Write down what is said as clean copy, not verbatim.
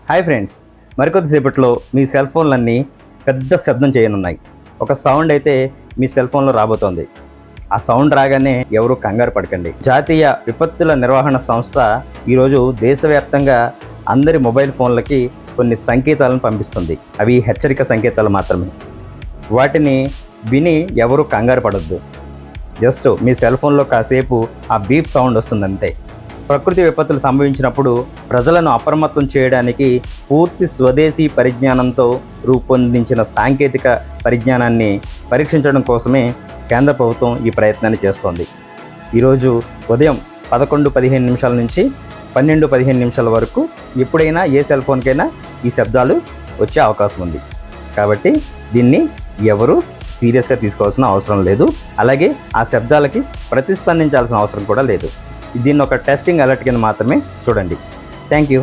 Hi friends, మరికొద్దిసేపట్లో మీ cell ఫోన్లన్నీ పెద్ద శబ్దం చేయనున్నాయి. ఒక సౌండ్ అయితే మీ సెల్ ఫోన్లో రాబోతోంది. ఆ సౌండ్ రాగానే ఎవరు కంగారు పడకండి. జాతీయ విపత్తుల నిర్వహణ సంస్థ ఈరోజు దేశవ్యాప్తంగా అందరి మొబైల్ ఫోన్లకి కొన్ని సంకేతాలను పంపిస్తుంది. అవి హెచ్చరిక సంకేతాలు మాత్రమే. వాటిని విని ఎవరు కంగారు పడొద్దు. జస్ట్ మీ సెల్ ఫోన్లో కాసేపు ఆ బీప్ సౌండ్ వస్తుందంతే. ప్రకృతి విపత్తులు సంభవించినప్పుడు ప్రజలను అప్రమత్తం చేయడానికి పూర్తి స్వదేశీ పరిజ్ఞానంతో రూపొందించిన సాంకేతిక పరిజ్ఞానాన్ని పరీక్షించడం కోసమే కేంద్ర ప్రభుత్వం ఈ ప్రయత్నాన్ని చేస్తోంది. ఈరోజు ఉదయం 11:15 నుంచి 12:15 వరకు ఎప్పుడైనా ఏ సెల్ ఫోన్కైనా ఈ శబ్దాలు వచ్చే అవకాశం ఉంది. కాబట్టి దీన్ని ఎవరు సీరియస్గా తీసుకోవాల్సిన అవసరం లేదు. అలాగే ఆ శబ్దాలకి ప్రతిస్పందించాల్సిన అవసరం కూడా లేదు. దీన్ని ఒక టెస్టింగ్ అలర్ట్ కింద మాత్రమే చూడండి. Thank you.